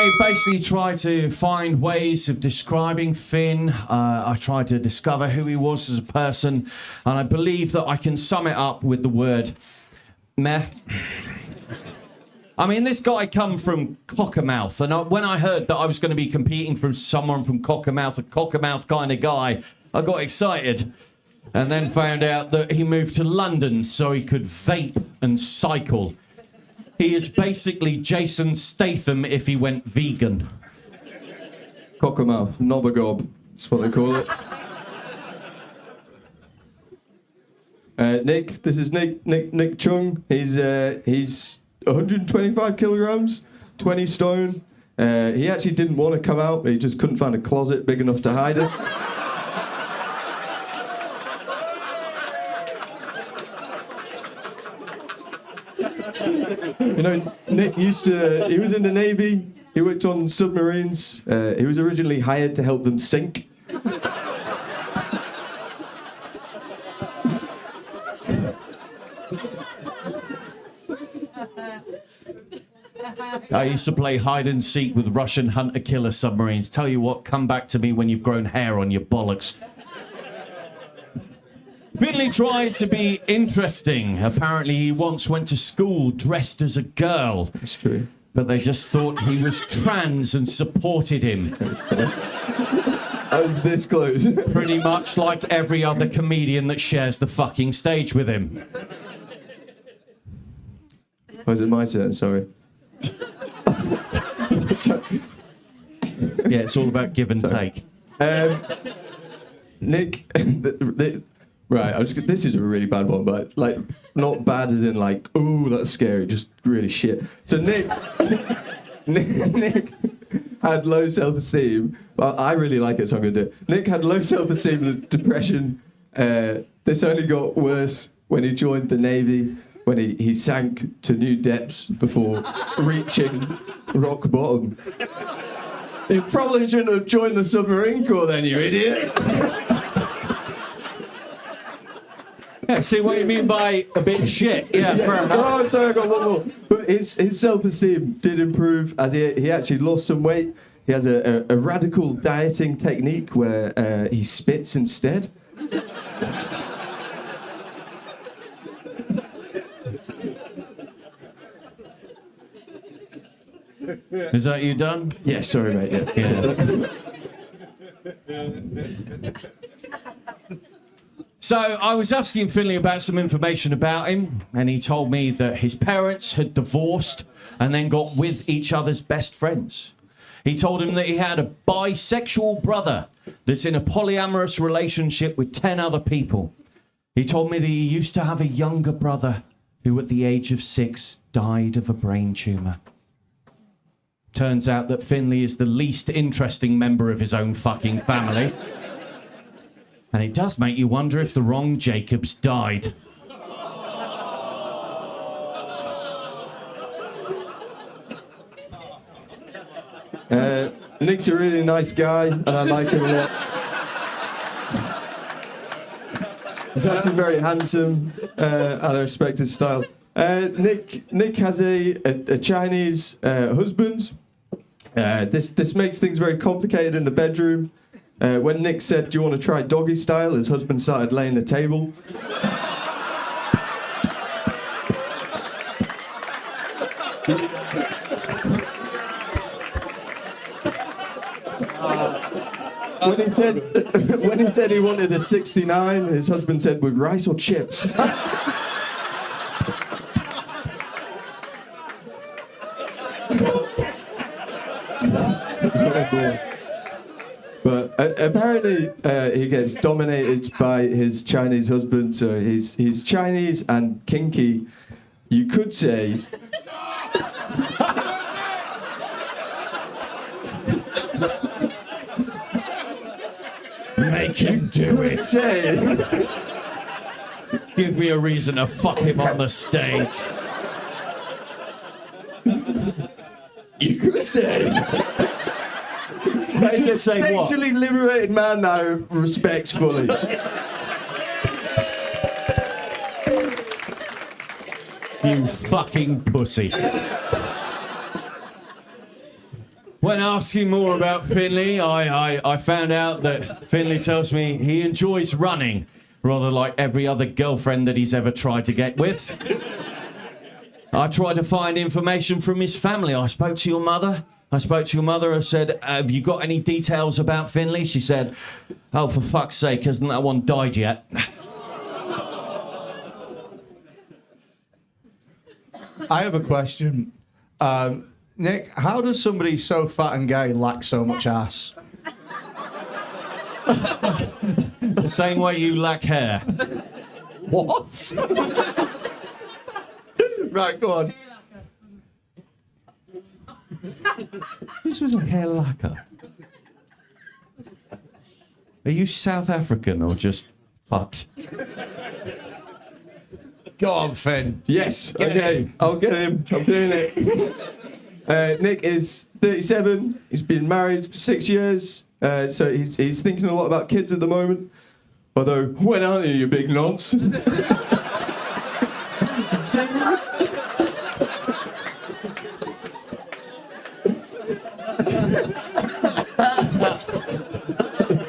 I basically try to find ways of describing Finn. I try to discover who he was as a person, and I believe that I can sum it up with the word meh. I mean, this guy come from Cockermouth, and when I heard that I was going to be competing from someone from Cockermouth, a Cockermouth kind of guy, I got excited, and then found out that he moved to London so he could vape and cycle. He is basically Jason Statham if he went vegan. Cockermouth, Nobagob, that's what they call it. Nick, this is Nick Chung. He's 125 kilograms, 20 stone. He actually didn't want to come out, but he just couldn't find a closet big enough to hide it. You know, Nick he was in the Navy, he worked on submarines, he was originally hired to help them sink. I used to play hide and seek with Russian hunter-killer submarines. Tell you what, come back to me when you've grown hair on your bollocks. Finley tried to be interesting. Apparently he once went to school dressed as a girl. That's true. But they just thought he was trans and supported him. I was this close. Pretty much like every other comedian that shares the fucking stage with him. Oh, is it my turn? Sorry. Yeah, it's all about give and take. Nick, right, this is a really bad one, but like not bad as in like, ooh, that's scary, just really shit. So Nick had low self-esteem. Well, I really like it, so I'm gonna do it. Nick had low self-esteem and depression. This only got worse when he joined the Navy, when he sank to new depths before reaching rock bottom. You probably shouldn't have joined the submarine corps then, you idiot. Yeah, see what you mean by a bit shit. Yeah, fair enough. Oh, I'm sorry, I got one more. But his self-esteem did improve as he actually lost some weight. He has a radical dieting technique where he spits instead. Is that you done? Yeah, sorry, mate. Yeah. So I was asking Finley about some information about him, and he told me that his parents had divorced and then got with each other's best friends. He told him that he had a bisexual brother that's in a polyamorous relationship with 10 other people. He told me that he used to have a younger brother who at the age of 6 died of a brain tumour. Turns out that Finley is the least interesting member of his own fucking family. And it does make you wonder if the wrong Jacobs died. Nick's a really nice guy, and I like him a lot. He's actually very handsome, and I respect his style. Nick has a Chinese husband. This makes things very complicated in the bedroom. When Nick said, "Do you want to try doggy style?" his husband started laying the table. When he said he wanted a 69, his husband said, "With rice or chips?" But apparently he gets dominated by his Chinese husband, so he's Chinese and kinky, you could say. Make him do it. Give me a reason to fuck him on the stage. You could say. You could say what? Sexually liberated man now, respectfully. You fucking pussy. When asking more about Finley, I found out that Finley tells me he enjoys running, rather like every other girlfriend that he's ever tried to get with. I tried to find information from his family. I spoke to your mother. I said, have you got any details about Finley? She said, oh, for fuck's sake, hasn't that one died yet? I have a question. Nick, how does somebody so fat and gay lack so much ass? The same way you lack hair. What? Right, go on. This was a hair lacquer. Are you South African or just fucked? Go on, Finn. Yes, okay, I'll get him. I'm doing it. Nick is 37. He's been married for 6 years. So he's thinking a lot about kids at the moment. Although, when aren't you, you big nonce? It's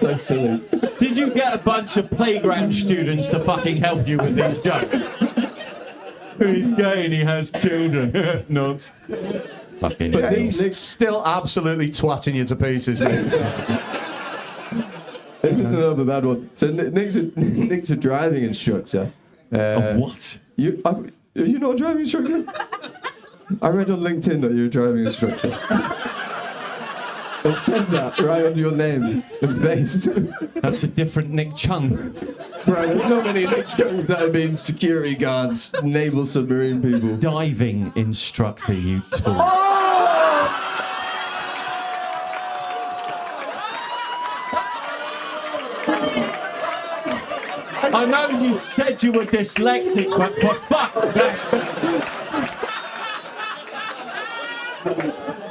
so silly. Did you get a bunch of playground students to fucking help you with these jokes? He's gay and he has children. Nonce. Fucking But hell. he's still absolutely twatting you to pieces, Nick. This is another bad one. So Nick's a driving instructor. What? Are you not a driving instructor? I read on LinkedIn that you're a driving instructor. It said that right under your name and face. That's a different Nick Chung. Right, there's not many Nick Chungs that have been security guards, naval submarine people. Diving instructor, you tool. I know you said you were dyslexic, but for fuck's sake.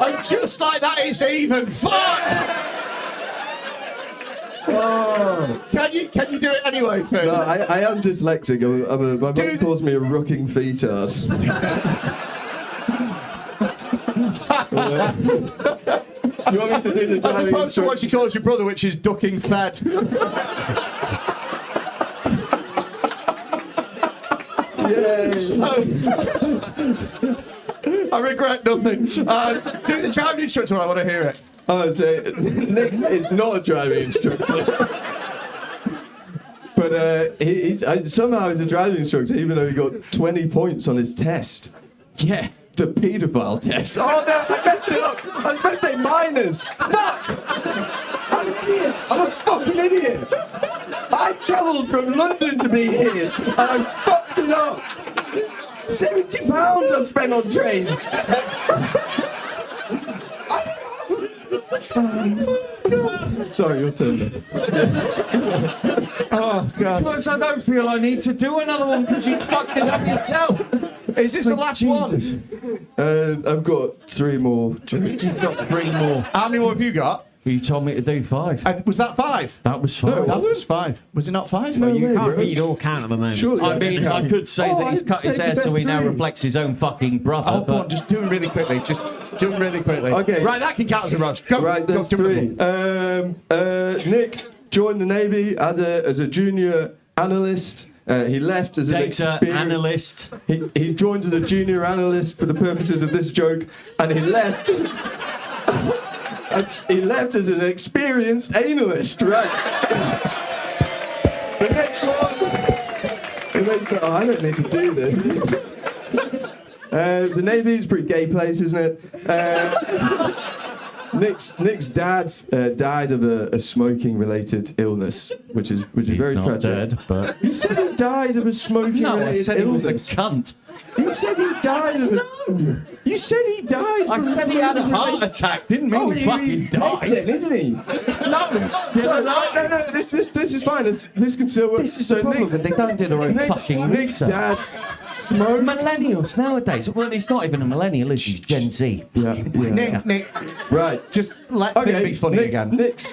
And just like that, it's even fun! Oh. Can you do it anyway, Finn? No, I am dyslexic. My mum calls me a rooking fetard. You want me to do the As driving opposed to what she calls your brother, which is ducking fed. Yay. I regret nothing. Do the driving instructor one, I want to hear it. Oh, so Nick is not a driving instructor. But somehow he's a driving instructor, even though he got 20 points on his test. Yeah, the paedophile test. Oh no, I messed it up. I was supposed to say minors. Fuck! I'm an idiot. I'm a fucking idiot. I travelled from London to be here, and I fucked it up. £70 I've spent on trains. Sorry, your turn. Oh, God. But I don't feel I need to do another one because you fucked it up yourself. Is this the last one? I've got 3 more jokes. He's got 3 more. How many more have you got? You told me to do 5. Was that 5? That was 5. That was 5. Was it not 5? No, You way, can't bro. read or count at the moment. Surely I mean, I could say that he's cut his hair so he now reflects his own fucking brother. Oh, come on, just do them really quickly. Just do them really quickly. Okay. Right, that can count as a roast. Go. Right, go, there's give me 3. Nick joined the Navy as a junior analyst. He left as an Data experienced analyst. He joined as a junior analyst for the purposes of this joke, and he left. He left as an experienced analyst, right? The next one. Oh, I don't need to do this. The Navy is a pretty gay place, isn't it? Nick's dad died of a smoking-related illness, which is very He's not tragic. dead, but... You said he died of a smoking-related No, I said he was illness. a cunt. You said he died of a... You said he died. I said he had a heart attack, didn't mean he fucking he's dead died. then, isn't he? No, he's still alive. No, this is fine. This can still work. This is the problem, they don't do their own fucking Nick's research. dad smoked. Millennials nowadays. Well, he's not even a millennial, is he? He's Gen Z. Yeah. Nick, Right. just let Finn be funny again. Nick's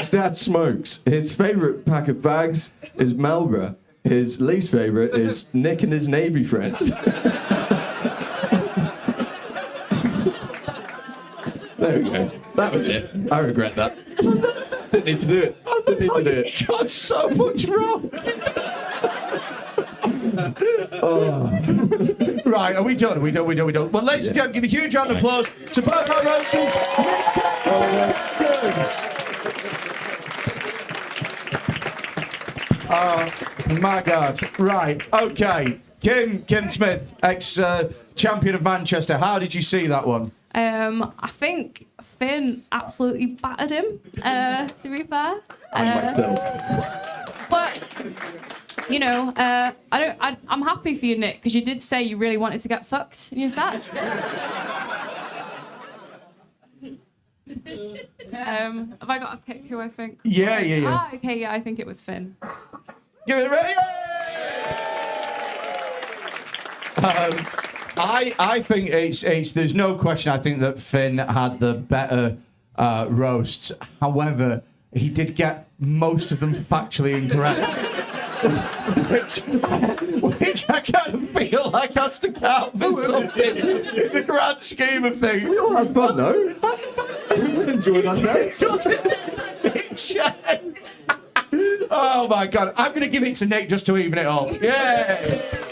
dad smokes. His favourite pack of fags is Marlboro. His least favourite is Nick and his Navy friends. There we go. That was it. I regret that. Didn't need to do it. Didn't need to do it. God, so much wrong. Right, are we done? Are we done? Well, ladies and gentlemen, give a huge round of applause to both our roasters. Oh my God! Right, okay. Kim Smith, ex-champion of Manchester. How did you see that one? I think Finn absolutely battered him. To be fair, but you know, I'm happy for you, Nick, because you did say you really wanted to get fucked in your set. Have I got a pick who I think? Yeah. Ah, okay, yeah, I think it was Finn. Give it a ready. I think it's. There's no question. I think that Finn had the better roasts. However, he did get most of them factually incorrect, which I kind of feel like has to count for something in the grand scheme of things. We all had fun, though. We enjoyed ourselves. Oh my God! I'm going to give it to Nick just to even it up. Yay!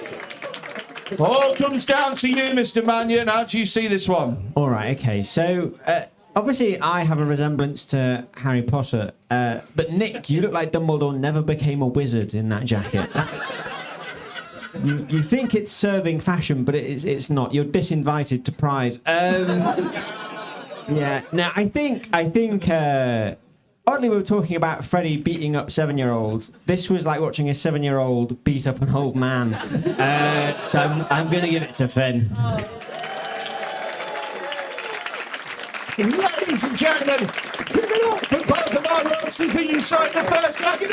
All comes down to you, Mr. Mannion. How do you see this one? All right, okay. So, obviously, I have a resemblance to Harry Potter. But, Nick, you look like Dumbledore never became a wizard in that jacket. That's... You think it's serving fashion, but it's not. You're disinvited to Pride. Yeah. Now, I think... oddly, we were talking about Freddie beating up 7-year-olds. This was like watching a 7-year-old beat up an old man. So I'm going to give it to Finn. Ladies and gentlemen, give it up for both of our roasters that you saw in the first second.